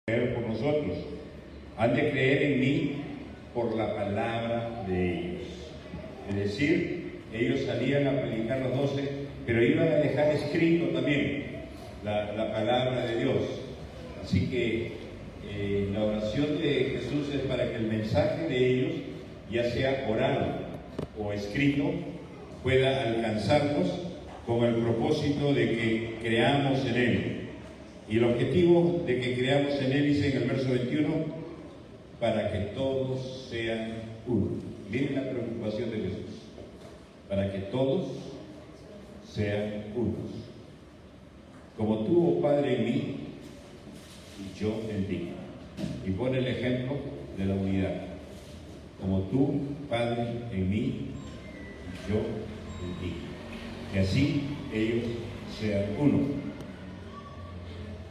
creer por nosotros, han de creer en mí por la palabra de ellos. Es decir, ellos salían a predicar los 12, pero iban a dejar escrito también la palabra de Dios. Así que la oración de Jesús es para que el mensaje de ellos, ya sea oral o escrito, pueda alcanzarnos con el propósito de que creamos en Él. Y el objetivo de que creamos en Él, dice en el verso 21, para que todos sean uno. Miren la preocupación de Jesús. Para que todos sean unos. Como tú, oh Padre, en mí y yo en ti. Y pone el ejemplo de la unidad. Como tú, Padre, en mí y yo en ti. Que así ellos sean uno.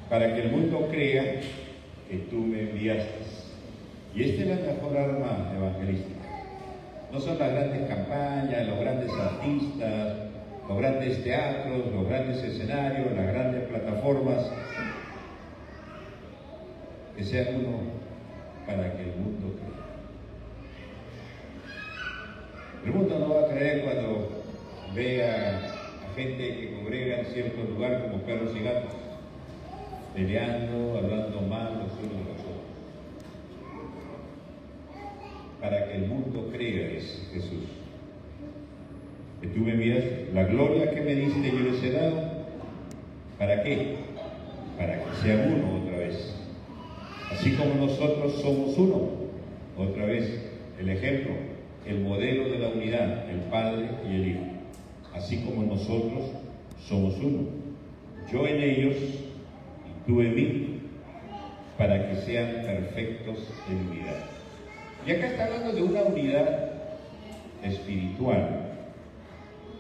Para que el mundo crea que tú me enviaste. Y esta es la mejor arma evangelística. No son las grandes campañas, los grandes artistas, los grandes teatros, los grandes escenarios, las grandes plataformas. Que sea uno para que el mundo crea. El mundo no va a creer cuando vea a gente que congrega en cierto lugar como perros y gatos, peleando, hablando mal los unos de los otros. Para que el mundo crea, es Jesús. Que tú me envías la gloria que me diste, yo les he dado. ¿Para qué? Para que sea uno otra vez. Así como nosotros somos uno. Otra vez, el ejemplo, el modelo de la unidad, el Padre y el Hijo. Así como nosotros somos uno. Yo en ellos, tú en mí, para que sean perfectos en unidad. Y acá está hablando de una unidad espiritual.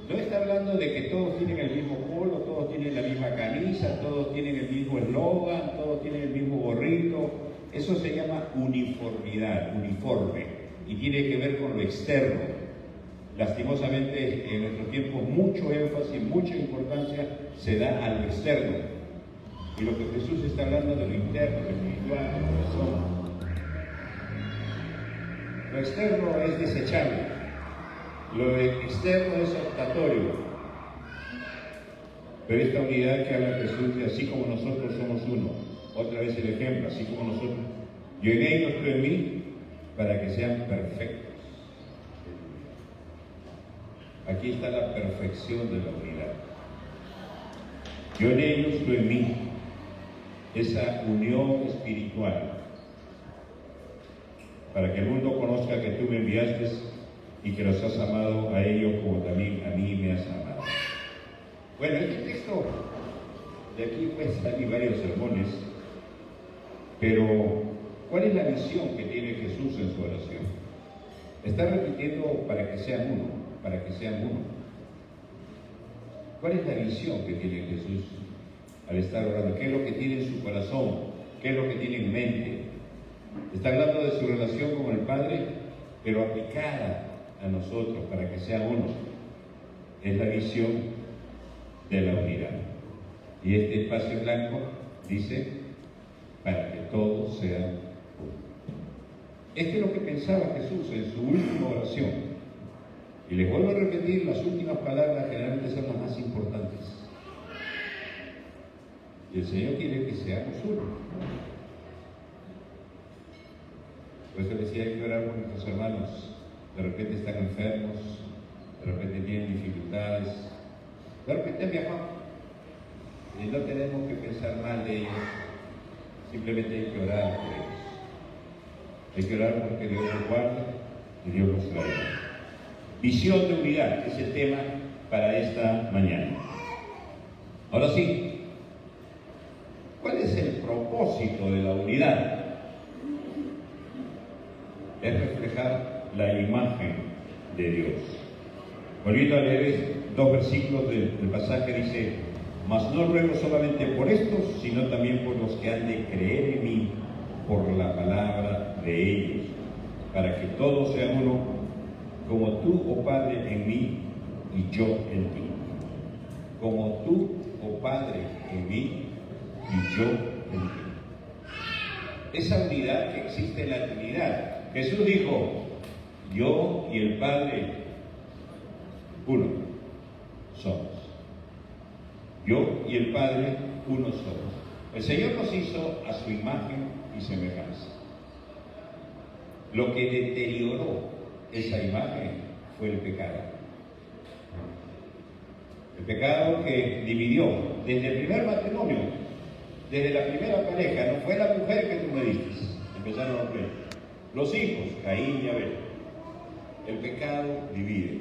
No está hablando de que todos tienen el mismo polo, todos tienen la misma camisa, todos tienen el mismo eslogan, todos tienen el mismo gorrito. Eso se llama uniformidad, uniforme, y tiene que ver con lo externo. Lastimosamente, en nuestros tiempos, mucho énfasis, mucha importancia se da a lo externo. Y lo que Jesús está hablando de lo interno, lo espiritual, lo corazón. Lo externo es desechable, lo externo es optatorio. Pero esta unidad que habla Jesús, de así como nosotros somos uno, otra vez el ejemplo, así como nosotros, yo en ellos, tú en mí, para que sean perfectos. Aquí está la perfección de la unidad. Yo en ellos, tú en mí. Esa unión espiritual, para que el mundo conozca que tú me enviaste y que los has amado a ellos como también a mí me has amado. Bueno, este texto, de aquí pueden salir varios sermones, pero ¿cuál es la visión que tiene Jesús en su oración? Está repitiendo para que sean uno, para que sean uno. ¿Cuál es la visión que tiene Jesús al estar orando? ¿Qué es lo que tiene en su corazón? ¿Qué es lo que tiene en mente? Está hablando de su relación con el Padre, pero aplicada a nosotros para que sea uno. Es la visión de la unidad. Y este espacio blanco dice, para que todos sean uno. Esto es lo que pensaba Jesús en su última oración. Y les vuelvo a repetir, las últimas palabras generalmente son las más importantes. Y el Señor quiere que seamos uno. Por eso decía, hay que orar por nuestros hermanos. De repente están enfermos, de repente tienen dificultades, de repente han viajado. Y no tenemos que pensar mal de ellos, simplemente hay que orar por ellos. Hay que orar porque Dios los guarda y Dios los traiga. Visión de unidad es el tema para esta mañana. Ahora sí. ¿Cuál es el propósito de la unidad? Es reflejar la imagen de Dios. Volviendo a leer dos versículos del pasaje, dice, mas no ruego solamente por estos, sino también por los que han de creer en mí, por la palabra de ellos, para que todos sean uno, como tú, oh Padre, en mí y yo en ti. Como tú, oh Padre, en mí y yo en ti. esa unidad que existe en la Trinidad. Jesús dijo, yo y el Padre, uno somos. Yo y el Padre, uno somos. El Señor nos hizo a su imagen y semejanza. Lo que deterioró esa imagen fue el pecado. El pecado que dividió desde el primer matrimonio, desde la primera pareja. No fue la mujer que tú me diste, empezaron los pleitos. Los hijos, Caín y Abel. El pecado divide.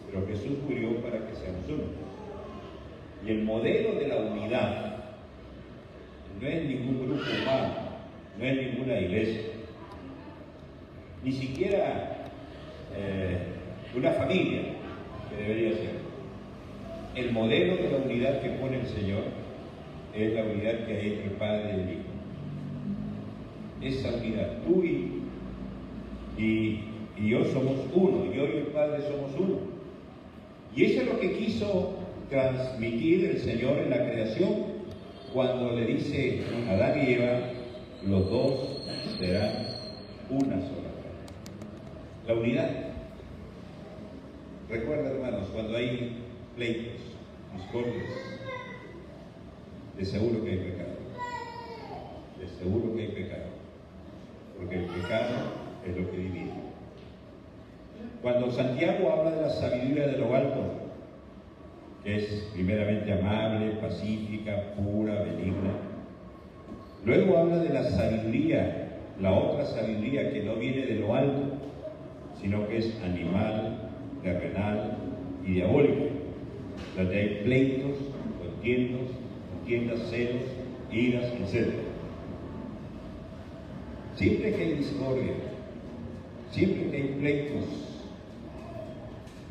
Pero Jesús murió para que seamos uno. Y el modelo de la unidad no es ningún grupo humano, no es ninguna iglesia, ni siquiera una familia que debería ser. El modelo de la unidad que pone el Señor es la unidad que hay entre el Padre y el Hijo. Esa unidad, tú y yo somos uno, yo y el Padre somos uno. Y eso es lo que quiso transmitir el Señor en la creación cuando le dice a Adán y Eva, los dos serán una sola carne. La unidad. Recuerda, hermanos, cuando hay pleitos, discordias, de seguro que hay pecado. De seguro que hay pecado. Porque el pecado es lo que divide. Cuando Santiago habla de la sabiduría de lo alto, que es primeramente amable, pacífica, pura, benigna, luego habla de la sabiduría, la otra sabiduría que no viene de lo alto, sino que es animal, terrenal y diabólica, donde hay pleitos, contiendas, celos, iras, etc. Siempre que hay discordia, siempre que hay pleitos,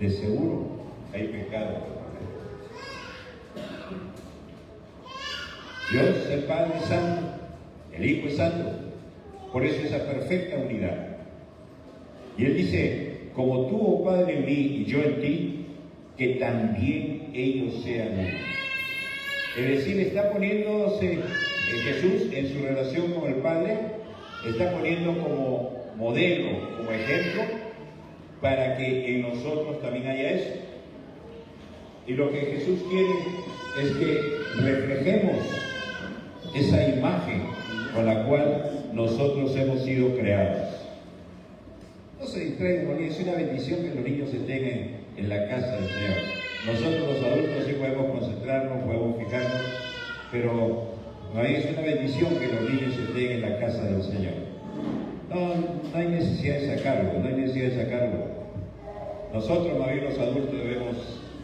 de seguro hay pecado. Dios, el Padre es santo, el Hijo es santo, por eso esa perfecta unidad. Y Él dice, como tú, oh Padre, en mí y yo en ti, que también ellos sean uno. Es decir, está poniéndose Jesús en su relación con el Padre, está poniendo como modelo, como ejemplo, para que en nosotros también haya eso. Y lo que Jesús quiere es que reflejemos esa imagen con la cual nosotros hemos sido creados. No se distraigan con es una bendición que los niños estén en la casa del Señor. Nosotros los adultos sí podemos concentrarnos, podemos fijarnos, pero no es una bendición que los niños estén en la casa del Señor. No hay necesidad de sacarlo, no hay necesidad de sacarlo. Nosotros, más bien los adultos, debemos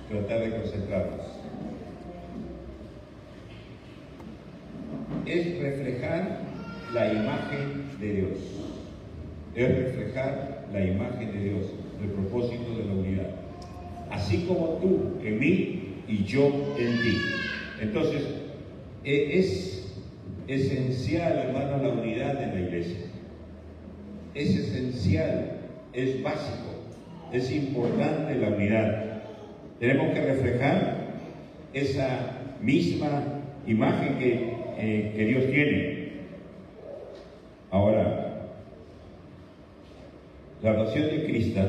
tratar de concentrarnos. Es reflejar la imagen de Dios. Es reflejar la imagen de Dios, el propósito de la unidad. Así como tú en mí y yo en ti. Entonces, es esencial, hermano, la unidad en la iglesia. Es esencial, es básico, es importante la unidad. Tenemos que reflejar esa misma imagen que Dios tiene. Ahora, la oración de Cristo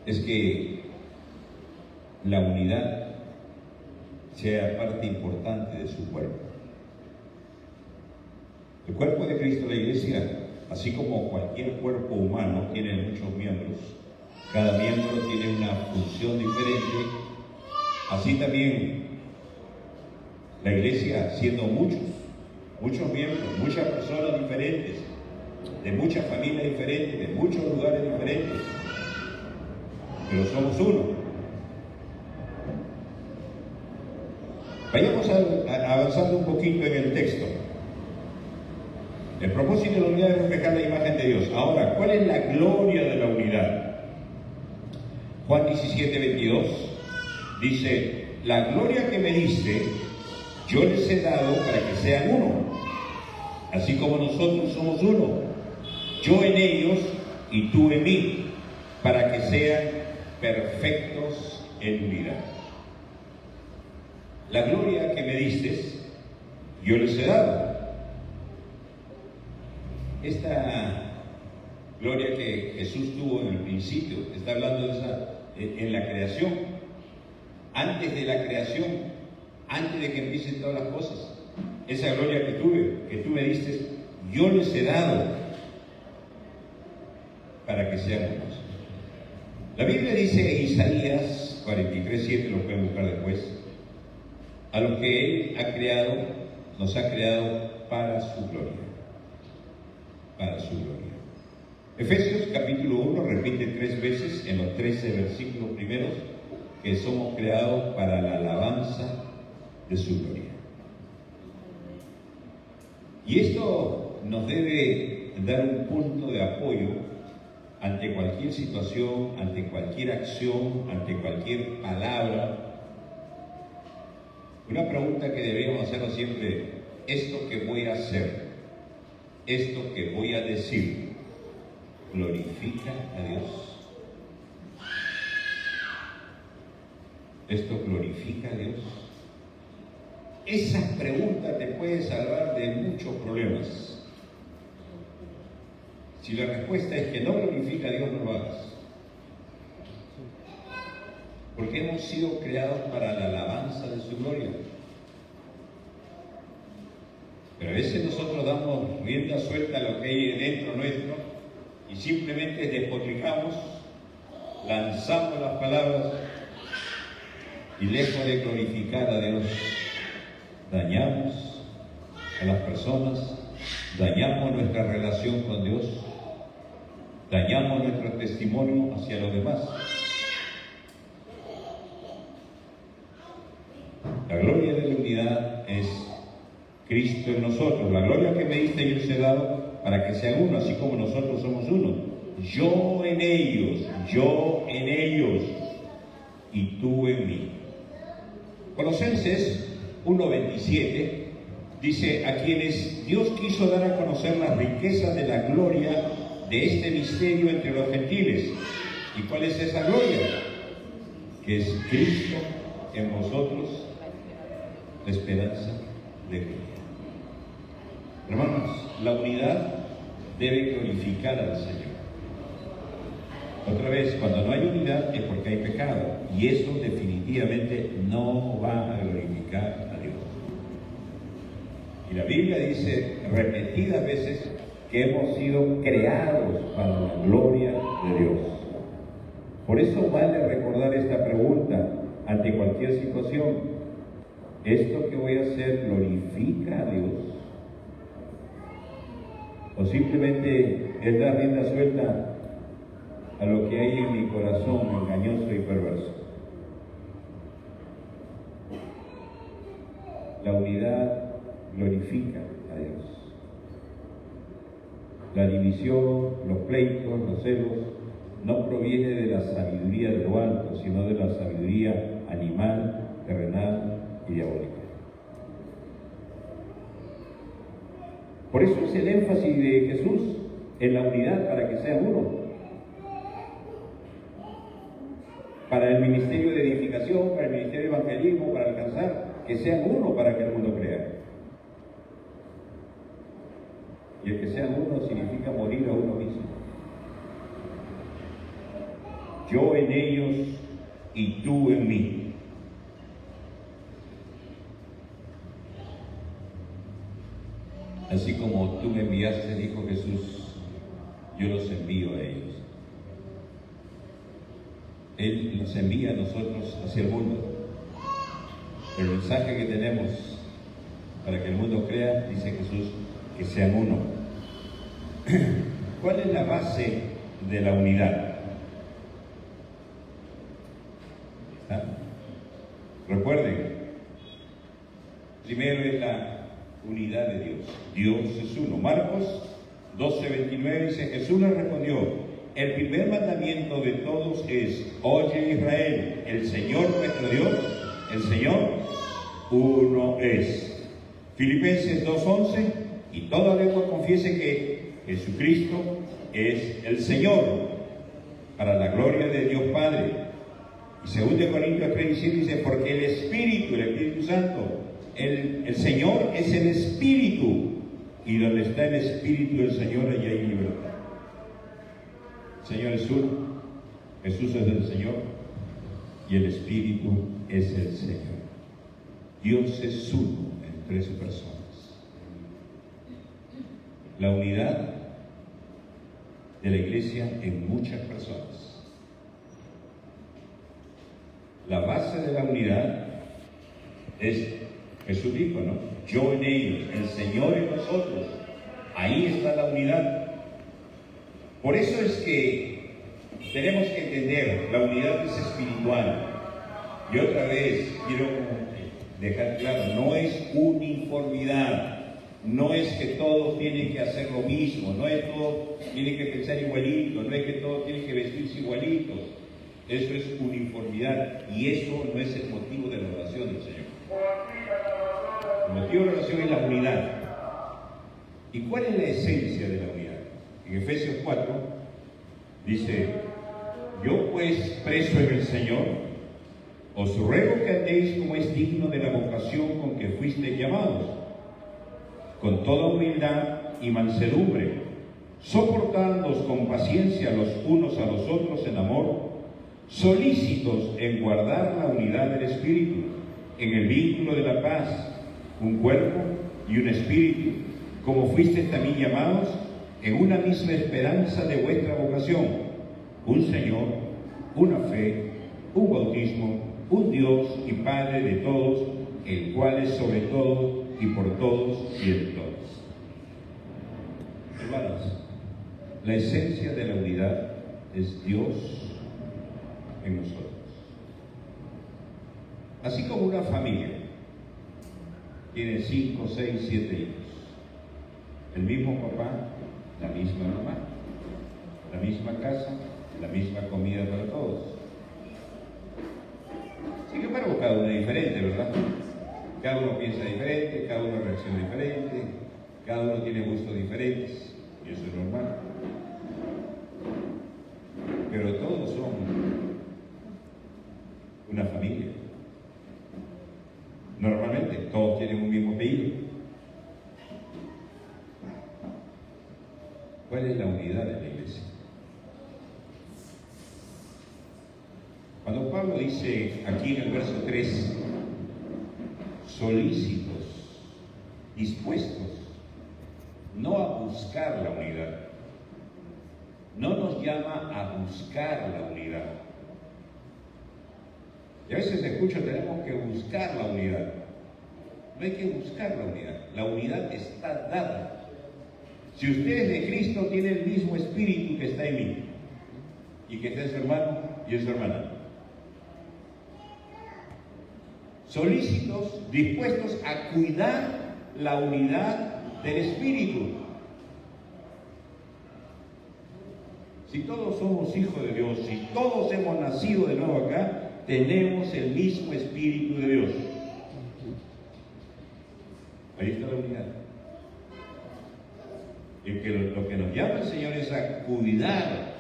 es que la unidad sea parte importante de su cuerpo. El cuerpo de Cristo, la iglesia, así como cualquier cuerpo humano, tiene muchos miembros. Cada miembro tiene una función diferente. Así también la iglesia, siendo muchos miembros, muchas personas diferentes, de muchas familias diferentes, de muchos lugares diferentes, pero somos uno. Vayamos avanzando un poquito en el texto. El propósito de la unidad es reflejar la imagen de Dios. Ahora, ¿cuál es la gloria de la unidad? Juan 17:22 dice, la gloria que me diste, yo les he dado para que sean uno, así como nosotros somos uno, yo en ellos y tú en mí, para que sean perfectos en unidad. la gloria que me diste, yo les he dado. Esta gloria que Jesús tuvo en el principio, está hablando de esa, en la creación, antes de la creación, antes de que empiecen todas las cosas. Esa gloria que tú me diste, yo les he dado para que sean unos. La Biblia dice en Isaías 43:7, lo pueden buscar después, a los que Él ha creado, nos ha creado para su gloria. Para su gloria. Efesios capítulo 1 repite 3 veces en los 13 versículos primeros que somos creados para la alabanza de su gloria. Y esto nos debe dar un punto de apoyo ante cualquier situación, ante cualquier acción, ante cualquier palabra. Una pregunta que deberíamos hacernos siempre: ¿esto que voy a hacer, esto que voy a decir, glorifica a Dios? ¿Esto glorifica a Dios? Esa pregunta te puede salvar de muchos problemas. Si la respuesta es que no glorifica a Dios, no lo hagas. Porque hemos sido creados para la alabanza de su gloria. Pero a veces nosotros damos rienda suelta a lo que hay dentro nuestro y simplemente despotricamos, lanzamos las palabras y lejos de glorificar a Dios, dañamos a las personas, dañamos nuestra relación con Dios, dañamos nuestro testimonio hacia los demás. La gloria de la unidad es Cristo en nosotros. La gloria que me diste yo les he dado para que sean uno, así como nosotros somos uno. Yo en ellos y tú en mí. Colosenses 1:27 dice: a quienes Dios quiso dar a conocer las riquezas de la gloria de este misterio entre los gentiles. ¿Y cuál es esa gloria? Que es Cristo en vosotros, la esperanza de gloria. Hermanos, la unidad debe glorificar al Señor. Otra vez, cuando no hay unidad es porque hay pecado, y eso definitivamente no va a glorificar a Dios. Y la Biblia dice repetidas veces que hemos sido creados para la gloria de Dios. Por eso vale recordar esta pregunta ante cualquier situación: ¿esto que voy a hacer glorifica a Dios? ¿O simplemente es dar rienda suelta a lo que hay en mi corazón engañoso y perverso? La unidad glorifica a Dios. La división, los pleitos, los celos, no proviene de la sabiduría de lo alto, sino de la sabiduría animal, terrenal y diabólica. Por eso es el énfasis de Jesús en la unidad, para que sean uno. Para el ministerio de edificación, para el ministerio de evangelismo, para alcanzar, que sean uno para que el mundo crea. Y el que sean uno significa morir a uno mismo. Yo en ellos y tú en mí. Así como tú me enviaste, dijo Jesús, yo los envío a ellos. Él nos envía a nosotros hacia el mundo. Pero el mensaje que tenemos para que el mundo crea, dice Jesús, que sean uno. ¿Cuál es la base de la unidad? ¿Está? Recuerden, primero es la unidad de Dios. Dios es uno. Marcos 12:29 dice: Jesús le respondió: el primer mandamiento de todos es: oye Israel, el Señor nuestro Dios, el Señor uno es. Filipenses 2:11: y toda lengua confiese que Jesucristo es el Señor, para la gloria de Dios Padre. Y 2 Corintios 3:17 dice, porque el Espíritu Santo, el Señor es el Espíritu, y donde está el Espíritu del Señor, allí hay libertad. El Señor es uno, Jesús es el Señor, y el Espíritu es el Señor. Dios es uno en 3 personas. La unidad de la iglesia en muchas personas. La base de la unidad es, Jesús dijo, ¿no? Yo en ellos, el Señor en nosotros. Ahí está la unidad. Por eso es que tenemos que entender, la unidad es espiritual. Y otra vez quiero dejar claro, no es uniformidad. No es que todos tienen que hacer lo mismo, no es que todos tienen que pensar igualito, no es que todos tienen que vestirse igualitos. Eso es uniformidad y eso no es el motivo de la oración del Señor. El motivo de la oración es la unidad. ¿Y cuál es la esencia de la unidad? En Efesios 4 dice, yo pues preso en el Señor, os ruego que andéis como es digno de la vocación con que fuisteis llamados, con toda humildad y mansedumbre, soportándoos con paciencia los unos a los otros en amor, solícitos en guardar la unidad del Espíritu, en el vínculo de la paz, un cuerpo y un espíritu, como fuisteis también llamados, en una misma esperanza de vuestra vocación, un Señor, una fe, un bautismo, un Dios y Padre de todos, el cual es sobre todo y por todos y en todos. Hermanos, la esencia de la unidad es Dios en nosotros. Así como una familia tiene 5, 6, 7 hijos, el mismo papá, la misma mamá, la misma casa, la misma comida para todos. Sin embargo, cada uno es diferente, ¿verdad? Cada uno piensa diferente, cada uno reacciona diferente, cada uno tiene gustos diferentes, y eso es normal. Pero todos son una familia. Normalmente, todos tienen un mismo apellido. ¿Cuál es la unidad de la iglesia? Cuando Pablo dice aquí en el verso 3, solícitos, dispuestos, no a buscar la unidad. No nos llama a buscar la unidad. Y a veces escucho, tenemos que buscar la unidad. No hay que buscar la unidad. La unidad está dada. Si usted es de Cristo, tiene el mismo espíritu que está en mí y que está en su hermano y en su hermana. Solícitos, dispuestos a cuidar la unidad del Espíritu. Si todos somos hijos de Dios, si todos hemos nacido de nuevo acá, tenemos el mismo Espíritu de Dios. Ahí está la unidad. Y que lo que nos llama el Señor es a cuidar,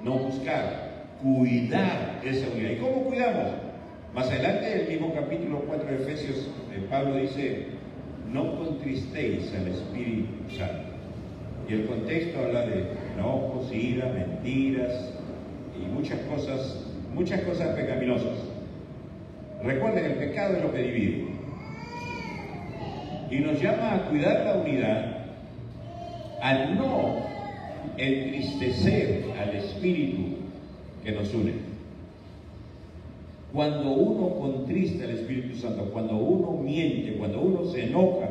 no buscar, cuidar esa unidad. ¿Y cómo cuidamos? Más adelante, el mismo capítulo 4 de Efesios, Pablo dice, no contristéis al Espíritu Santo. Y el contexto habla de enojos, ira, mentiras y muchas cosas pecaminosas. Recuerden, el pecado es lo que divide. Y nos llama a cuidar la unidad, a no entristecer al Espíritu que nos une. Cuando uno contrista al Espíritu Santo, cuando uno miente, cuando uno se enoja,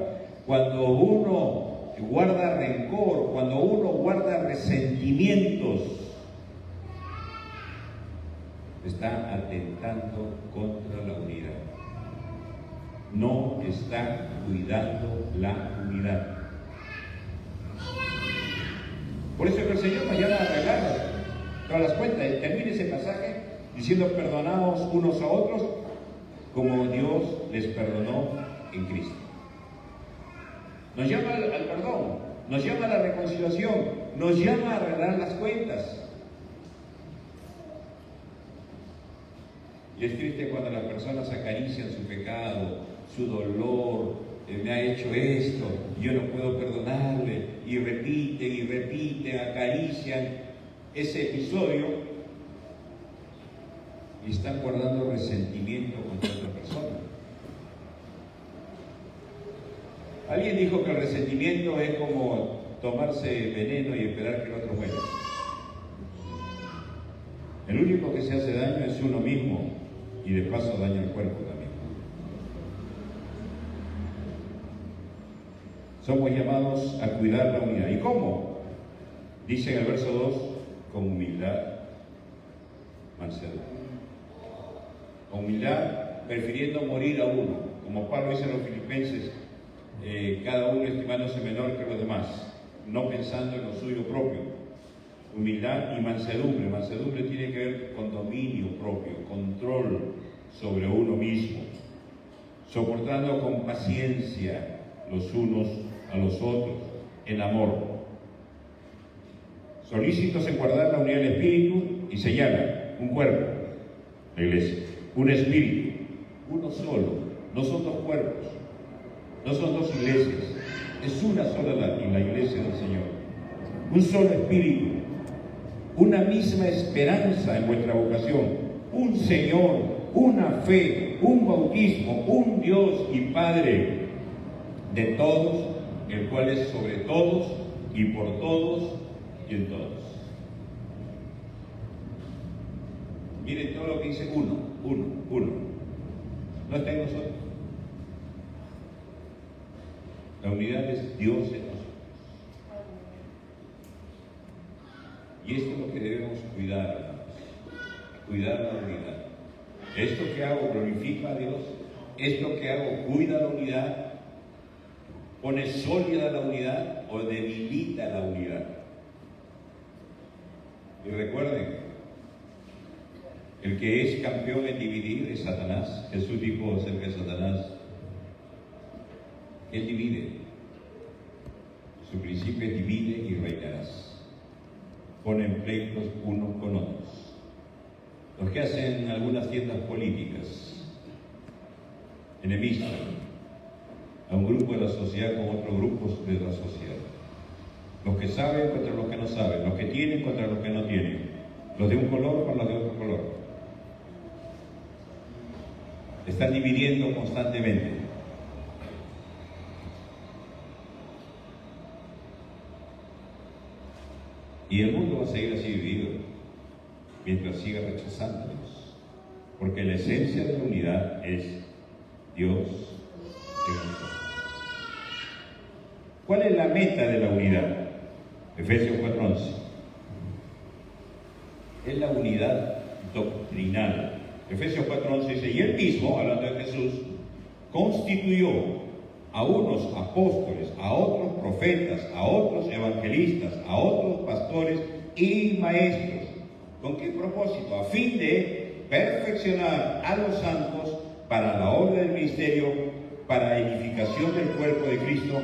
cuando uno guarda rencor, cuando uno guarda resentimientos, está atentando contra la unidad. No está cuidando la unidad. Por eso que el Señor nos llama a arreglar todas las cuentas. Termine ese pasaje diciendo, perdonaos unos a otros como Dios les perdonó en Cristo. Nos llama al perdón, nos llama a la reconciliación, nos llama a arreglar las cuentas. Y es triste cuando las personas acarician su pecado, su dolor, me ha hecho esto, yo no puedo perdonarle, y repiten, acarician ese episodio y están guardando resentimiento contra otra persona. Alguien dijo que el resentimiento es como tomarse veneno y esperar que el otro muera. El único que se hace daño es uno mismo y de paso daña el cuerpo también. Somos llamados a cuidar la unidad. ¿Y cómo? Dice en el verso 2, con humildad, mansedumbre. Con humildad, prefiriendo morir a uno. Como Pablo dice a los filipenses, cada uno estimándose menor que los demás, no pensando en lo suyo propio. Humildad y mansedumbre. Mansedumbre tiene que ver con dominio propio, control sobre uno mismo, soportando con paciencia los unos a los otros, en amor. Solícitos en guardar la unidad del Espíritu, y señala un cuerpo, la iglesia, un espíritu, uno solo, no son dos cuerpos, no son dos iglesias, es una sola la iglesia del Señor, un solo espíritu, una misma esperanza en vuestra vocación, un Señor, una fe, un bautismo, un Dios y Padre de todos, el cual es sobre todos y por todos y en todos. Miren todo lo que dice uno. No está en nosotros. La unidad es Dios en nosotros. Y esto es lo que debemos cuidar, hermanos. Cuidar la unidad. Esto que hago glorifica a Dios. Esto que hago cuida la unidad. ¿Pone sólida la unidad o debilita la unidad? Y recuerden, el que es campeón en dividir es Satanás. Jesús dijo acerca de Satanás, él divide. Su principio es divide y reinarás. Ponen pleitos unos con otros. Los que hacen algunas tiendas políticas, enemistas a un grupo de la sociedad con otros grupos de la sociedad. Los que saben contra los que no saben, los que tienen contra los que no tienen, los de un color con los de otro color. Están dividiendo constantemente. Y el mundo va a seguir así dividido mientras siga rechazándonos, porque la esencia de la unidad es Dios en nosotros. ¿Cuál es la meta de la unidad? Efesios 4:11. Es la unidad doctrinal. Efesios 4:11 dice, y él mismo, hablando de Jesús, constituyó a unos apóstoles, a otros profetas, a otros evangelistas, a otros pastores y maestros. ¿Con qué propósito? A fin de perfeccionar a los santos para la obra del ministerio, para edificación del cuerpo de Cristo,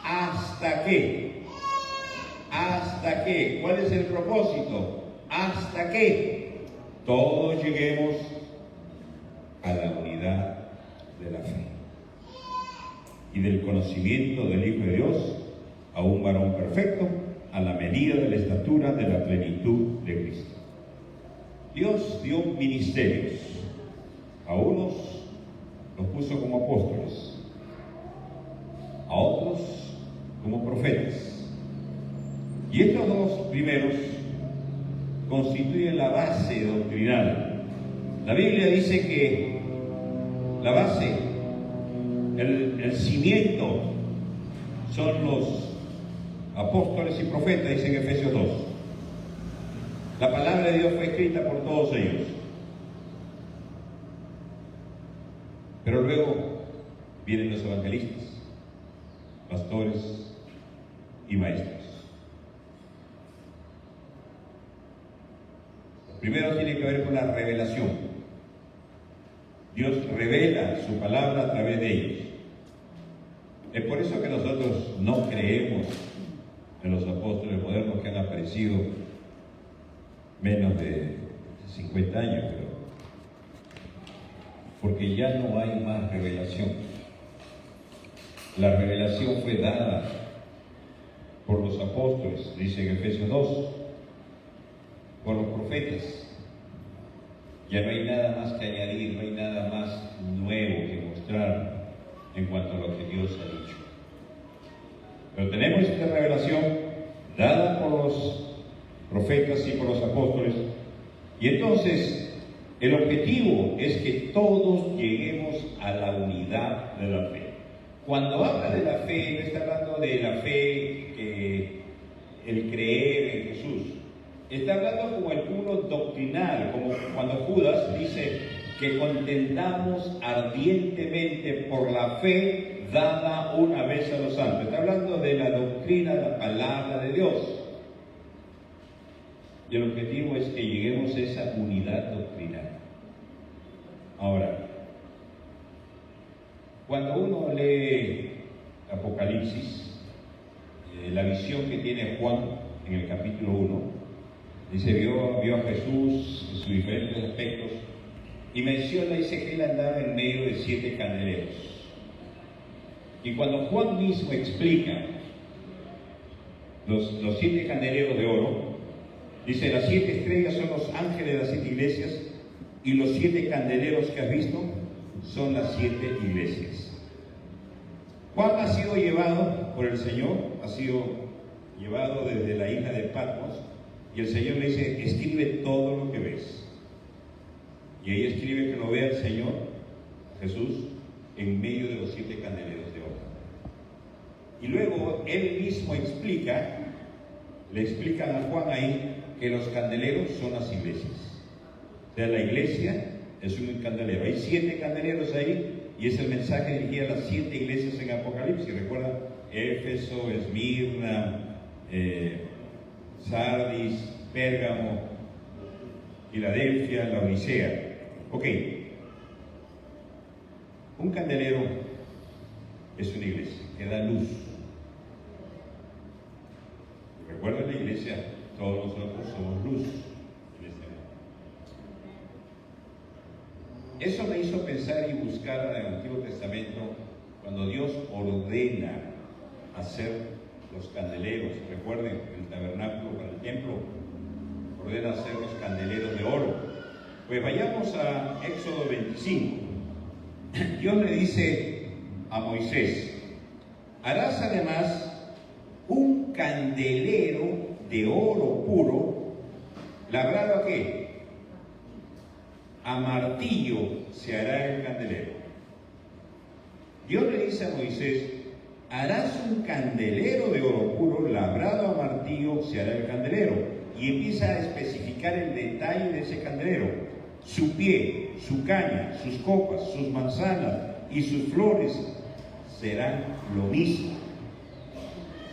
¿hasta qué? ¿Hasta qué? ¿Cuál es el propósito? ¿Hasta qué? Todos lleguemos a la unidad de la fe y del conocimiento del Hijo de Dios, a un varón perfecto, a la medida de la estatura de la plenitud de Cristo. Dios dio ministerios. A unos los puso como apóstoles, a otros como profetas. Y estos dos primeros constituyen la base doctrinal. La Biblia dice que la base, el cimiento, son los apóstoles y profetas, dice en Efesios 2. La palabra de Dios fue escrita por todos ellos. Pero luego vienen los evangelistas, pastores y maestros. Primero tiene que ver con la revelación. Dios revela su palabra a través de ellos. Es por eso que nosotros no creemos en los apóstoles modernos que han aparecido menos de 50 años, pero porque ya no hay más revelación. La revelación fue dada por los apóstoles, dice en Efesios 2, por los profetas. Ya no hay nada más que añadir, no hay nada más nuevo que mostrar en cuanto a lo que Dios ha dicho. Pero tenemos esta revelación dada por los profetas y por los apóstoles, y entonces el objetivo es que todos lleguemos a la unidad de la fe. Cuando habla de la fe, no está hablando de la fe, el creer en Jesús. Está hablando como el punto doctrinal, como cuando Judas dice que contentamos ardientemente por la fe dada una vez a los santos. Está hablando de la doctrina, de la palabra de Dios. Y el objetivo es que lleguemos a esa unidad doctrinal. Ahora, cuando uno lee Apocalipsis, la visión que tiene Juan en el capítulo 1, dice, vio a Jesús en sus diferentes aspectos, y menciona, dice que él andaba en medio de 7 candeleros. Y cuando Juan mismo explica los 7 candeleros de oro, dice, las 7 estrellas son los ángeles de las 7 iglesias, y los 7 candeleros que has visto son las 7 iglesias. Juan ha sido llevado por el Señor, ha sido llevado desde la isla de Patmos, y el Señor le dice, escribe todo lo que ves. Y ahí escribe que lo vea el Señor, Jesús, en medio de los 7 candeleros de oro. Y luego él mismo le explican a Juan ahí que los candeleros son las iglesias. O sea, la iglesia es un candelero. Hay 7 candeleros ahí, y es el mensaje dirigido a las 7 iglesias en Apocalipsis. Recuerda, Éfeso, Esmirna, Sardis, Pérgamo, Filadelfia, la Odisea. Ok, un candelero es una iglesia que da luz. Recuerda, la iglesia, todos nosotros somos luz. Eso me hizo pensar y buscar en el Antiguo Testamento cuando Dios ordena hacer los candeleros. Recuerden, el tabernáculo para el templo ordena hacer los candeleros de oro. Pues vayamos a Éxodo 25. Dios le dice a Moisés, harás además un candelero de oro puro, labrado ¿a qué? A martillo se hará el candelero. Dios le dice a Moisés, harás un candelero de oro puro, labrado a martillo se hará el candelero. Y empieza a especificar el detalle de ese candelero: su pie, su caña, sus copas, sus manzanas y sus flores serán lo mismo.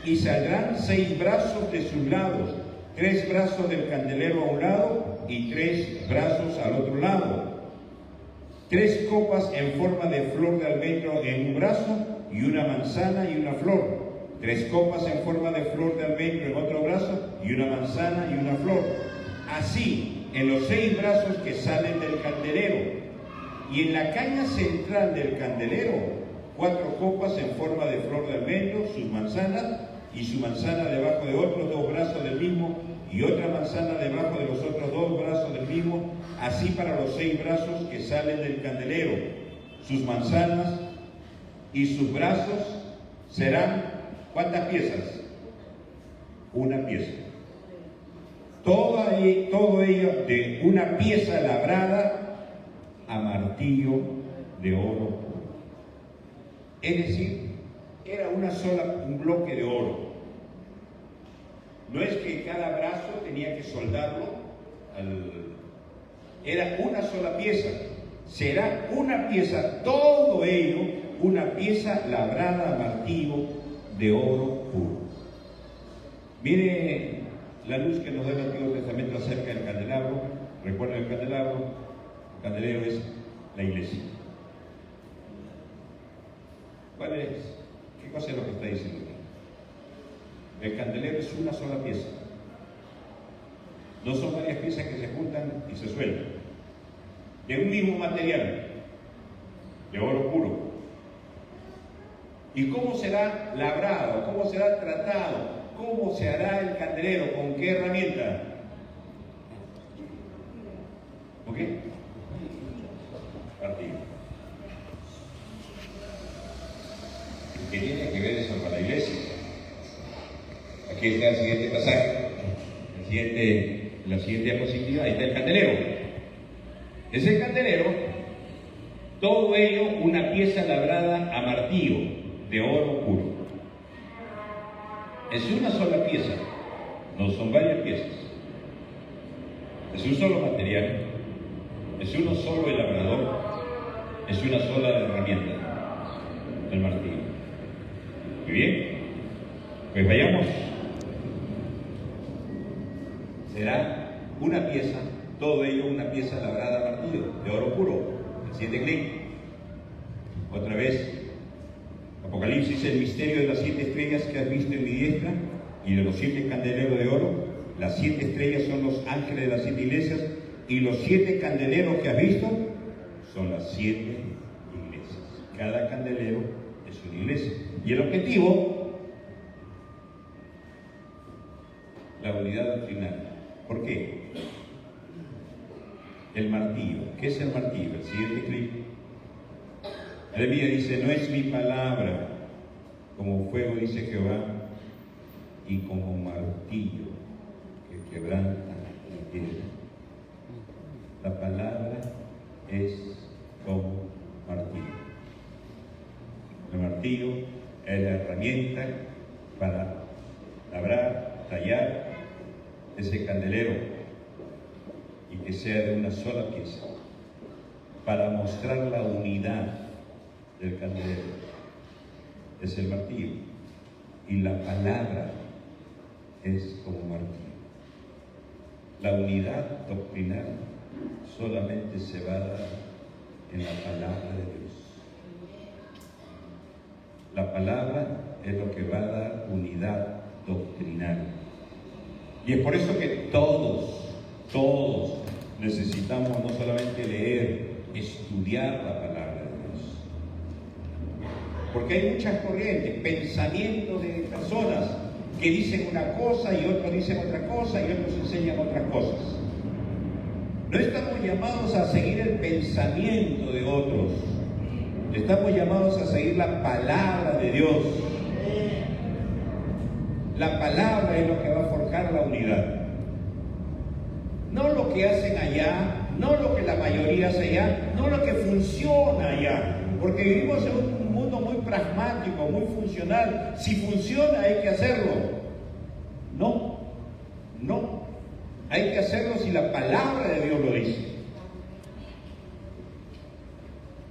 Y saldrán 6 brazos de sus lados, 3 brazos del candelero a un lado y 3 brazos al otro lado. 3 copas en forma de flor de almendro en un brazo y una manzana y una flor. 3 copas en forma de flor de almendro en otro brazo y una manzana y una flor. Así en los 6 brazos que salen del candelero. Y en la caña central del candelero, 4 copas en forma de flor de almendro, sus manzanas, y su manzana debajo de otros 2 brazos del mismo, y otra manzana debajo de los otros 2 brazos del mismo, así para los 6 brazos que salen del candelero. Sus manzanas y sus brazos serán, ¿cuántas piezas? Una pieza. Todo ello de una pieza labrada a martillo de oro puro. Es decir, era un bloque de oro. No es que cada brazo tenía que soldarlo, era una sola pieza. Será una pieza, todo ello, una pieza labrada a martillo de oro puro. Mire la luz que nos da el Antiguo Testamento acerca del candelabro. Recuerden el candelero es la iglesia. ¿Cuál es? ¿Qué cosa es lo que está diciendo aquí? El candelero es una sola pieza. No son varias piezas que se juntan y se sueltan. De un mismo material. de oro puro. ¿Y cómo será labrado? ¿Cómo será tratado? ¿Cómo se hará el candelero? ¿Con qué herramienta? ¿Con qué? Martillo. ¿Qué tiene que ver eso con la iglesia? Aquí está el siguiente pasaje, la siguiente diapositiva, ahí está el candelero. Es el candelero, todo ello una pieza labrada a martillo de oro puro. Es una sola pieza, no son varias piezas. Es un solo material, es uno solo el labrador, es una sola herramienta, el martillo. Muy bien, pues vayamos. Será una pieza, todo ello una pieza labrada a martillo, de oro puro, el 7 clic. Otra vez, Apocalipsis, el misterio de las 7 estrellas que has visto en mi diestra y de los 7 candeleros de oro. Las 7 estrellas son los ángeles de las 7 iglesias y los 7 candeleros que has visto son las 7 iglesias. Cada candelero es una iglesia. Y el objetivo, la unidad doctrinal. ¿Por qué? El martillo. ¿Qué es el martillo? El siguiente clip. Jeremías dice, no es mi palabra, como fuego dice Jehová, y como martillo que quebranta la piedra. La palabra es como martillo. El martillo es la herramienta para labrar, tallar ese candelero y que sea de una sola pieza, para mostrar la unidad del candelero. Es el martillo y la palabra es como martillo. La unidad doctrinal solamente se va a dar en la palabra de Dios. La palabra es lo que va a dar unidad doctrinal. Y es por eso que todos necesitamos no solamente leer, estudiar la palabra de Dios. Porque hay muchas corrientes, pensamientos de personas que dicen una cosa y otros dicen otra cosa y otros enseñan otras cosas. No estamos llamados a seguir el pensamiento de otros. Estamos llamados a seguir la palabra de Dios. La palabra es lo que va a forjar la unidad. No lo que hacen allá, no lo que la mayoría hace allá, no lo que funciona allá. Porque vivimos en un mundo muy pragmático, muy funcional. Si funciona hay que hacerlo. No. Hay que hacerlo si la palabra de Dios lo dice.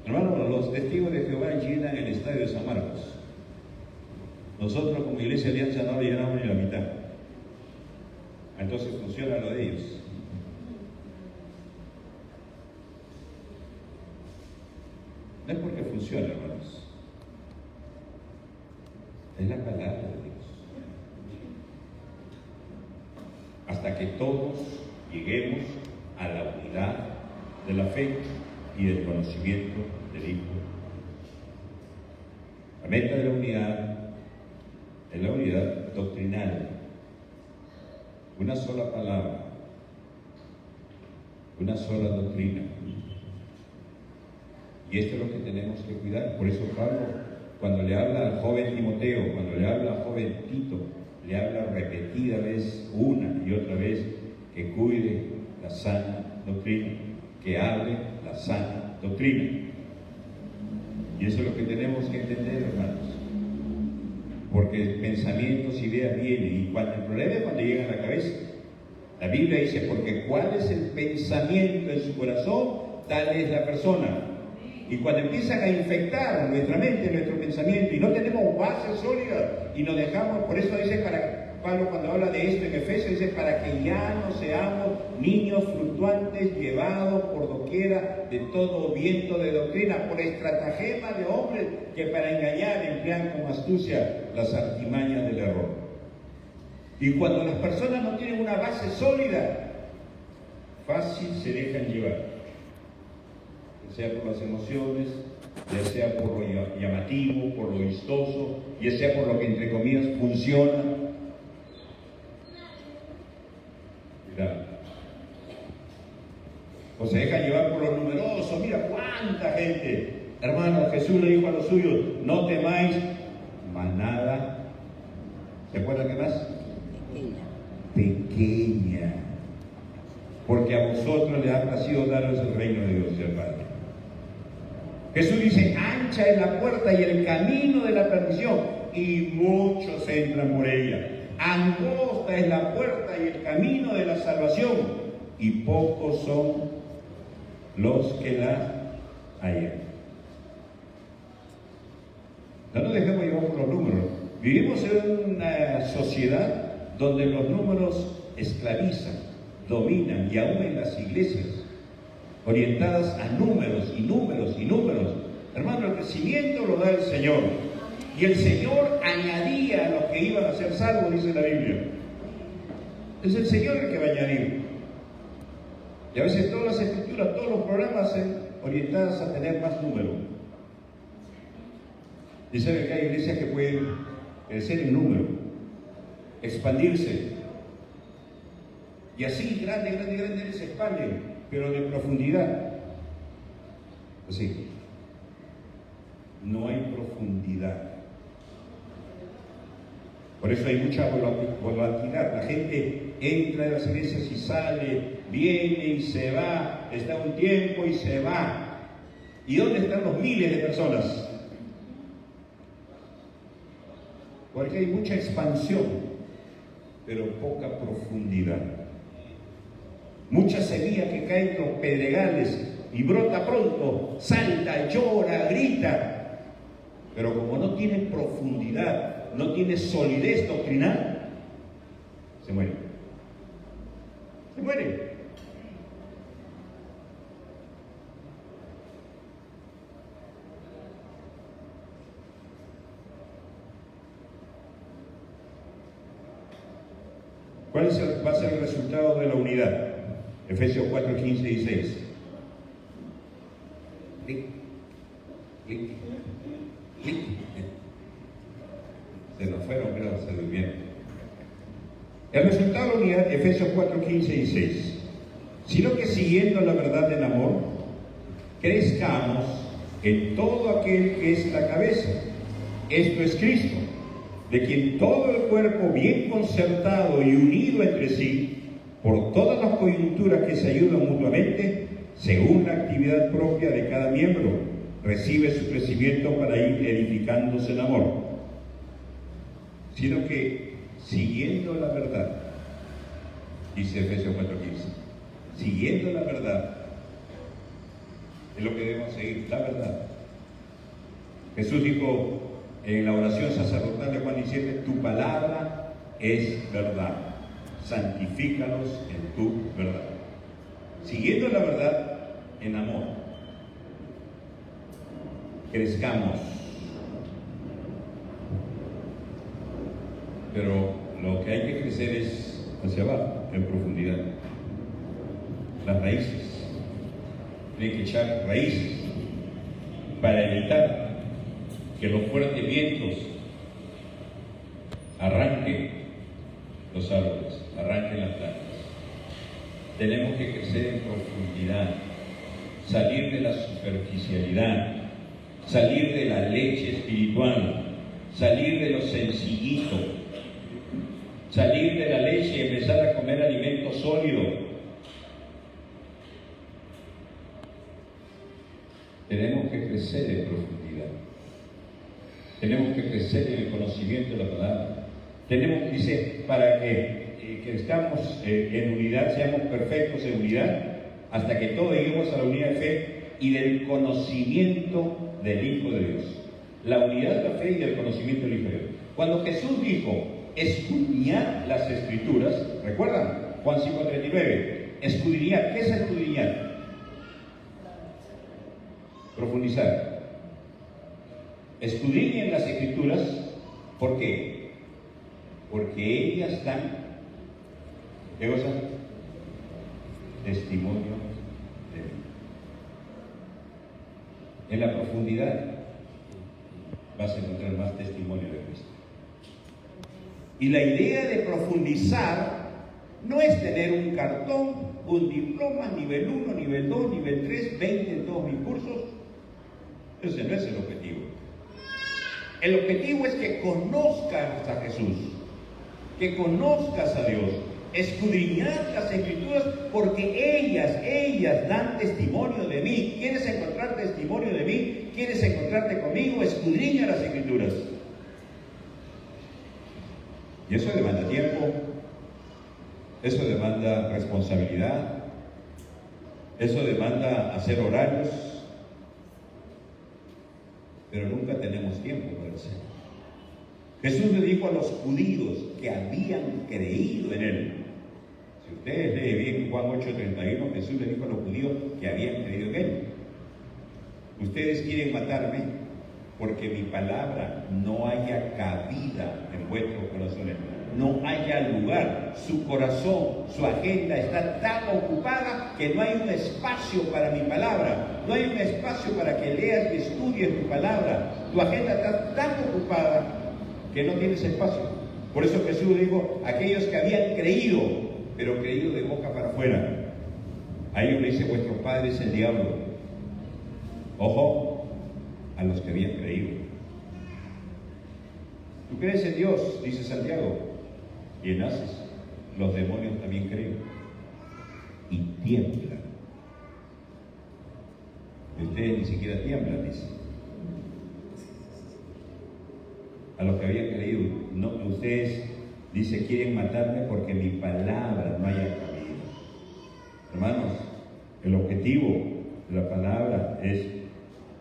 Hermanos, los testigos de Jehová llenan el estadio de San Marcos. Nosotros como Iglesia Alianza no lo llenamos ni la mitad. Entonces funciona lo de ellos. No es porque funciona, hermanos. Es la palabra de Dios. Hasta que todos lleguemos a la unidad de la fe y del conocimiento del Hijo. La meta de la unidad es la unidad doctrinal. Una sola palabra, una sola doctrina. Y esto es lo que tenemos que cuidar. Por eso Pablo, cuando le habla al joven Timoteo, cuando le habla al joven Tito, le habla repetida vez, una y otra vez, que cuide la sana doctrina, que hable la sana doctrina. Y eso es lo que tenemos que entender, hermanos. Porque pensamientos, ideas vienen, y cuando el problema es cuando llegan a la cabeza. La Biblia dice, porque cuál es el pensamiento en su corazón, tal es la persona. Y cuando empiezan a infectar nuestra mente, nuestro pensamiento, y no tenemos base sólida, y nos dejamos, por eso dice Pablo cuando habla de esto en Efesios, dice, para que ya no seamos niños fluctuantes, llevados por doquiera de todo viento de doctrina, por estratagema de hombres que para engañar emplean con astucia las artimañas del error. Y cuando las personas no tienen una base sólida, fácil se dejan llevar, sea por las emociones, ya sea por lo llamativo, por lo vistoso, ya sea por lo que entre comillas funciona. Mira, o se deja llevar por lo numeroso. Mira cuánta gente. Hermano, Jesús le dijo a los suyos: no temáis manada. ¿Se acuerdan qué más? Pequeña. Porque a vosotros les ha placido daros el reino de Dios el Padre. Jesús dice: ancha es la puerta y el camino de la perdición, y muchos entran por ella. Angosta es la puerta y el camino de la salvación, y pocos son los que la hallan. No nos dejemos llevar por los números. Vivimos en una sociedad donde los números esclavizan, dominan, y aún en las iglesias, orientadas a números y números y números. Hermano, el crecimiento lo da el Señor. Y el Señor añadía a los que iban a ser salvos, dice la Biblia. Es el Señor el que va a añadir. Y a veces todas las escrituras, todos los programas son orientadas a tener más números. Y sabe que hay iglesias que pueden crecer en número, expandirse. Y así, grandes se expanden, pero de profundidad. Así. No hay profundidad. Por eso hay mucha volatilidad. La gente entra de las iglesias y sale, viene y se va, está un tiempo y se va. ¿Y dónde están los miles de personas? Porque hay mucha expansión, pero poca profundidad. Mucha semilla que cae en los pedregales y brota pronto, salta, llora, grita. Pero como no tiene profundidad, no tiene solidez doctrinal, se muere. Se muere. ¿Cuál va a ser el resultado de la unidad? Efesios 4, 15 y 16. Clic, clic, clic. Se nos fueron, pero se durmieron. El resultado de la unidad, Efesios 4, 15 y 16. Sino que siguiendo la verdad del amor, crezcamos en todo aquel que es la cabeza. Esto es Cristo, de quien todo el cuerpo bien concertado y unido entre sí, por todas las coyunturas que se ayudan mutuamente, según la actividad propia de cada miembro, recibe su crecimiento para ir edificándose en amor. Sino que, siguiendo la verdad, dice Efesios 4:15, siguiendo la verdad, es lo que debemos seguir, la verdad. Jesús dijo en la oración sacerdotal de Juan 17, tu palabra es verdad, santifícalos en tu verdad. Siguiendo la verdad en amor, crezcamos. Pero lo que hay que crecer es hacia abajo, en profundidad. Las raíces. Tienen que echar raíces para evitar que los fuertes vientos arranquen los árboles, arranquen las plantas. Tenemos que crecer en profundidad, salir de la superficialidad, salir de la leche espiritual, salir de lo sencillito, salir de la leche y empezar a comer alimento sólido. Tenemos que crecer en profundidad. Tenemos que crecer en el conocimiento de la palabra. Tenemos, dice, para que estamos en unidad, seamos perfectos en unidad, hasta que todos lleguemos a la unidad de fe y del conocimiento del Hijo de Dios. La unidad de la fe y del conocimiento del Hijo de Dios. Cuando Jesús dijo, escudriñad las Escrituras, ¿recuerdan? Juan 5:39. Escudriñad. ¿Qué es escudriñar? Profundizar. Escudriñen las Escrituras. ¿Por qué? Porque ellas dan, ¿qué cosa? Testimonio de mí. En la profundidad vas a encontrar más testimonio de Cristo. Y la idea de profundizar no es tener un cartón, un diploma, nivel 1, nivel 2, nivel 3, 20 en todos mis cursos. Ese no es el objetivo. El objetivo es que conozcas a Jesús, que conozcas a Dios, escudriñar las Escrituras, porque ellas dan testimonio de mí. ¿Quieres encontrar testimonio de mí? ¿Quieres encontrarte conmigo? Escudriña las Escrituras. Y eso demanda tiempo, eso demanda responsabilidad, eso demanda hacer horarios, pero nunca tenemos tiempo para hacerlo. Jesús le dijo a los judíos que habían creído en Él. Si ustedes leen bien Juan 8:31, Jesús le dijo a los judíos que habían creído en Él. Ustedes quieren matarme porque mi palabra no haya cabida en vuestros corazones, no haya lugar. Su corazón, su agenda está tan ocupada que no hay un espacio para mi palabra, no hay un espacio para que leas y estudies mi palabra. Tu agenda está tan ocupada que no tienes espacio. Por eso Jesús dijo, aquellos que habían creído, pero creído de boca para afuera, a ellos le dice, vuestro padre es el diablo. Ojo, a los que habían creído. ¿Tú crees en Dios? Dice Santiago. Bien haces. Los demonios también creen y tiemblan. Y ustedes ni siquiera tiemblan, dice. A los que habían creído, no, ustedes, dice, quieren matarme porque mi palabra no haya cabido. Hermanos, el objetivo de la palabra es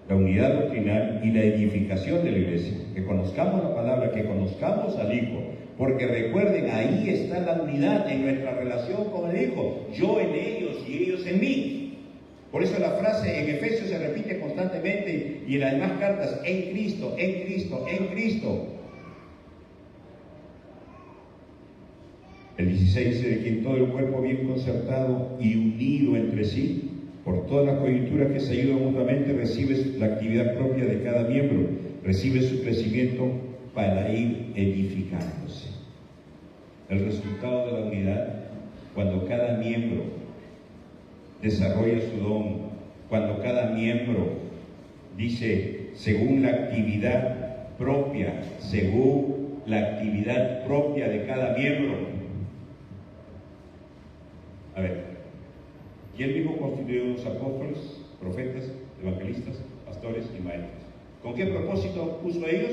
la unidad doctrinal y la edificación de la iglesia. Que conozcamos la palabra, que conozcamos al Hijo. Porque recuerden, ahí está la unidad en nuestra relación con el Hijo. Yo en ellos y ellos en mí. Por eso la frase en Efesios se repite constantemente y en las demás cartas, en Cristo, en Cristo, en Cristo. El 16 dice, de quien todo el cuerpo bien concertado y unido entre sí, por todas las coyunturas que se ayudan mutuamente, recibe la actividad propia de cada miembro, recibe su crecimiento para ir edificándose. El resultado de la unidad, cuando cada miembro desarrolla su don, cuando cada miembro dice, según la actividad propia de cada miembro. A ver, y él mismo constituyó unos apóstoles, profetas, evangelistas, pastores y maestros. ¿Con qué propósito puso a ellos?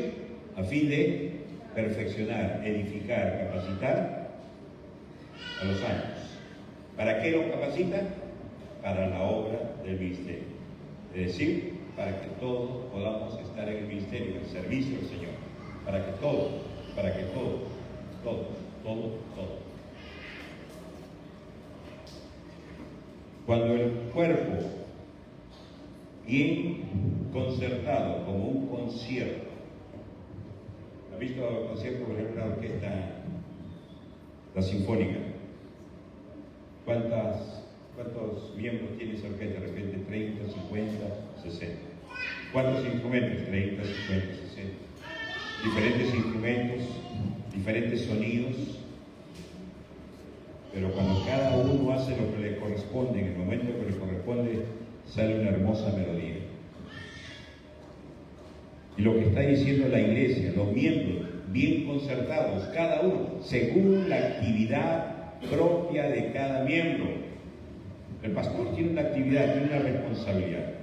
A fin de perfeccionar, edificar, capacitar a los santos. ¿Para qué los capacita? Para la obra del ministerio. Es decir, para que todos podamos estar en el ministerio, en el servicio del Señor. Para que todos. Cuando el cuerpo, bien concertado, como un concierto, ¿ha visto el concierto, por ejemplo, la orquesta, la sinfónica? ¿Cuántos miembros tiene esa orquesta? De repente 30, 50, 60. ¿Cuántos instrumentos? 30, 50, 60. Diferentes instrumentos, diferentes sonidos. Pero cuando cada uno hace lo que le corresponde, en el momento que le corresponde, sale una hermosa melodía. Y lo que está diciendo la iglesia, los miembros, bien concertados, cada uno, según la actividad propia de cada miembro. El pastor tiene una actividad, tiene una responsabilidad.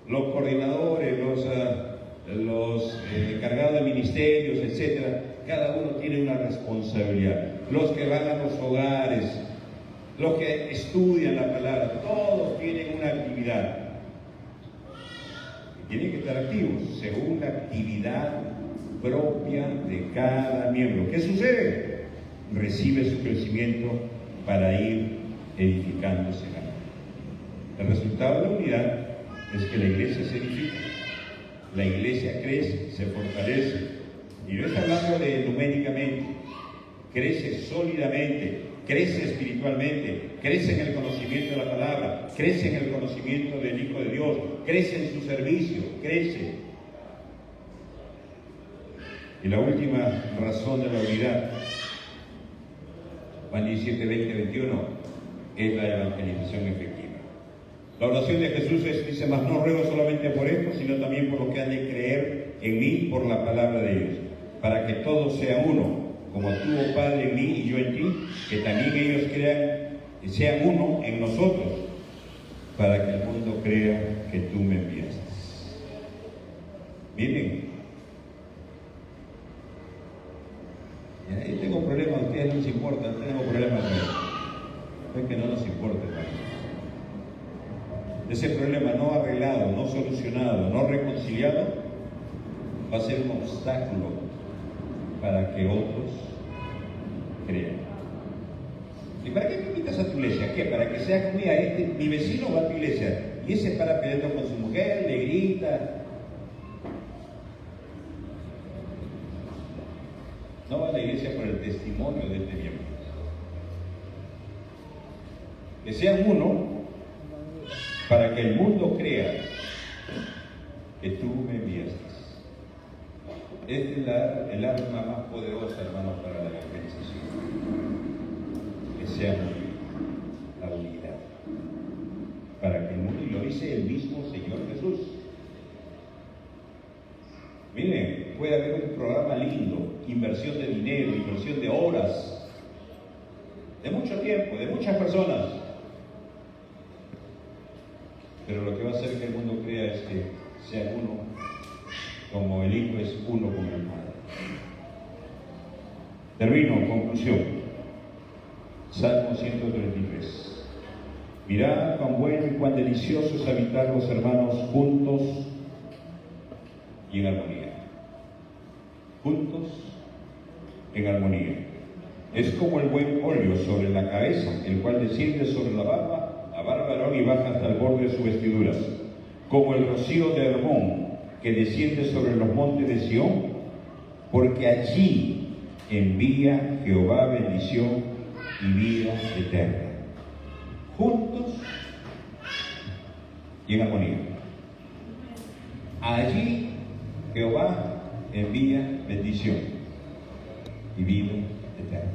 Los coordinadores, los encargados de ministerios, etcétera, cada uno tiene una responsabilidad. Los que van a los hogares, los que estudian la palabra, todos tienen una actividad. Y tienen que estar activos según la actividad propia de cada miembro. ¿Qué sucede? Recibe su crecimiento para ir edificándose. El resultado de la unidad es que la iglesia se edifica, la iglesia crece, se fortalece. Y no está hablando de numéricamente, crece sólidamente, crece espiritualmente, crece en el conocimiento de la palabra, crece en el conocimiento del Hijo de Dios, crece en su servicio, crece. Y la última razón de la unidad, Juan 17, 20, 21, es la evangelización efectiva. La oración de Jesús dice, mas no ruego solamente por esto, sino también por los que han de creer en mí por la palabra de ellos, para que todos sean uno, como tú, oh Padre, en mí y yo en ti, que también ellos crean y sean uno en nosotros, para que el mundo crea que tú me enviaste. Miren, yo tengo problemas, a ustedes no les importa, no tenemos problemas, es que no nos importa, hermano. Ese problema no arreglado, no solucionado, no reconciliado, va a ser un obstáculo para que otros crean. ¿Y para qué me invitas a tu iglesia? ¿Qué? Para que sea como mi vecino va a tu iglesia y ese para peleando con su mujer, le grita. No va a la iglesia por el testimonio de este miembro. Que sean uno para que el mundo crea que tú me enviaste. Este es el arma más poderosa, hermanos, para la evangelización. Que seamos la unidad. Para que el mundo, y lo dice el mismo Señor Jesús. Miren, puede haber un programa lindo, inversión de dinero, inversión de horas, de mucho tiempo, de muchas personas. Pero lo que va a hacer que el mundo crea es que sea uno, como el Hijo es uno con el Padre. Termino, conclusión. Salmo 133. Mirad cuán bueno y cuán delicioso es habitar los hermanos juntos y en armonía. Juntos en armonía. Es como el buen óleo sobre la cabeza, el cual desciende sobre la barba varón y baja hasta el borde de sus vestiduras, como el rocío de Hermón que desciende sobre los montes de Sión, porque allí envía Jehová bendición y vida eterna. Juntos y en armonía. Allí Jehová envía bendición y vida eterna.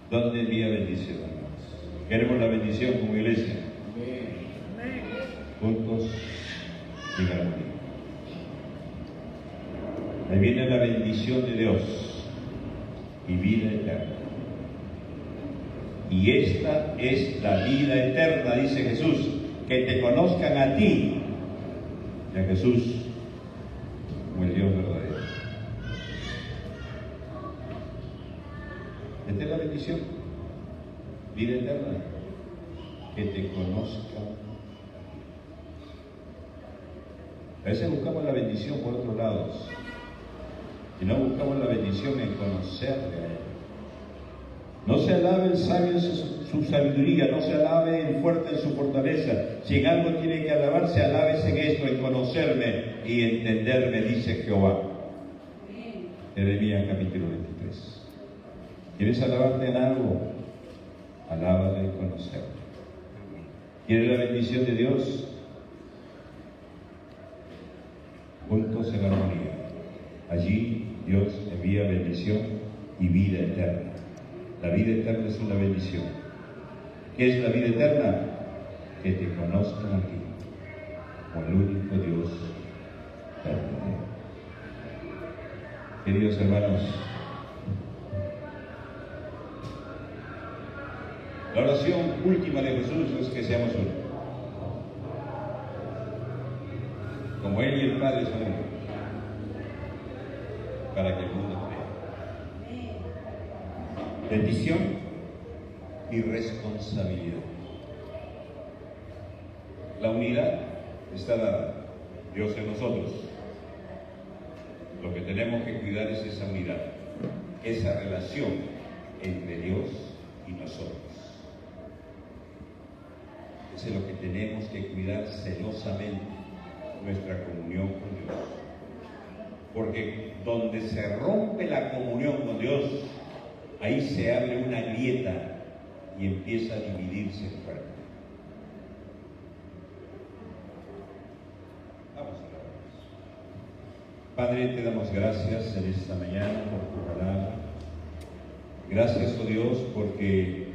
¿Dónde envía bendición, hermanos? Queremos la bendición como iglesia. Juntos y en armonía. Ahí viene la bendición de Dios y vida eterna. Y esta es la vida eterna, dice Jesús, que te conozcan a ti y a Jesús como el Dios verdadero. Esta es la bendición, vida eterna, que te conozcan. A veces buscamos la bendición por otros lados y no buscamos la bendición en conocerle a Él. No se alabe el sabio en su sabiduría, no se alabe el fuerte en su fortaleza. Si en algo tiene que alabarse, alábese en esto, en conocerme y entenderme, dice Jehová. Jeremías capítulo 23. ¿Quieres alabarte en algo? Alábale y conocerle. ¿Quieres la bendición de Dios? Juntos en armonía. Allí Dios envía bendición y vida eterna. La vida eterna es una bendición. ¿Qué es la vida eterna? Que te conozcan a ti como el único Dios verdadero. Queridos hermanos, la oración última de Jesús es que seamos uno. Como Él y el Padre son uno. Para que el mundo crea. Bendición y responsabilidad. La unidad está dada. Dios en nosotros. Lo que tenemos que cuidar es esa unidad, esa relación entre Dios y nosotros. Eso es lo que tenemos que cuidar celosamente, nuestra comunión con Dios. Porque donde se rompe la comunión con Dios, ahí se abre una grieta y empieza a dividirse el cuerpo. Vamos a orar. Padre, te damos gracias en esta mañana por tu palabra. Gracias, oh Dios, porque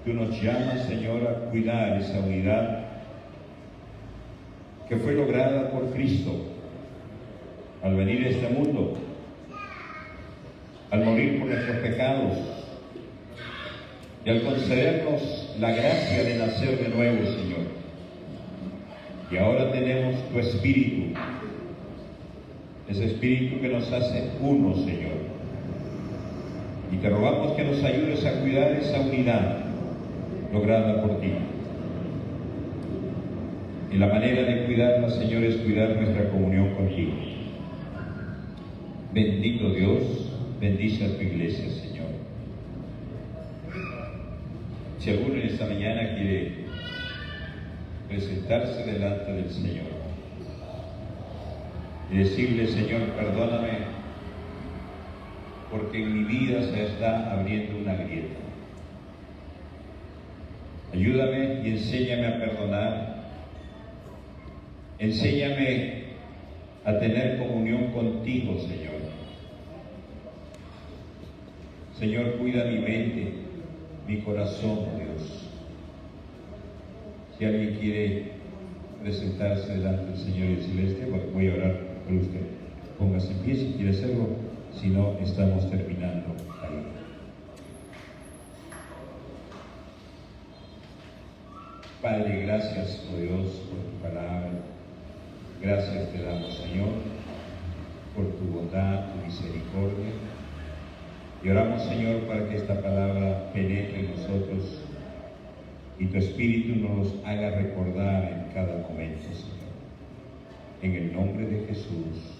tú nos llamas, Señor, a cuidar esa unidad que fue lograda por Cristo al venir a este mundo, al morir por nuestros pecados y al concedernos la gracia de nacer de nuevo, Señor. Y ahora tenemos tu Espíritu, ese Espíritu que nos hace uno, Señor. Y te rogamos que nos ayudes a cuidar esa unidad lograda por ti. Y la manera de cuidarla, Señor, es cuidar nuestra comunión contigo. Bendito Dios, bendice a tu iglesia, Señor. Si alguno en esta mañana quiere presentarse delante del Señor y decirle: Señor, perdóname, porque en mi vida se está abriendo una grieta. Ayúdame y enséñame a perdonar. Enséñame a tener comunión contigo, Señor. Señor, cuida mi mente, mi corazón, oh Dios. Si alguien quiere presentarse delante del Señor y decirle: voy a orar por usted. Póngase en pie si quiere hacerlo, si no, estamos terminando ahí. Padre, gracias, oh Dios, por tu palabra. Gracias te damos, Señor, por tu bondad, tu misericordia. Y oramos, Señor, para que esta palabra penetre en nosotros y tu Espíritu nos haga recordar en cada momento, Señor. En el nombre de Jesús.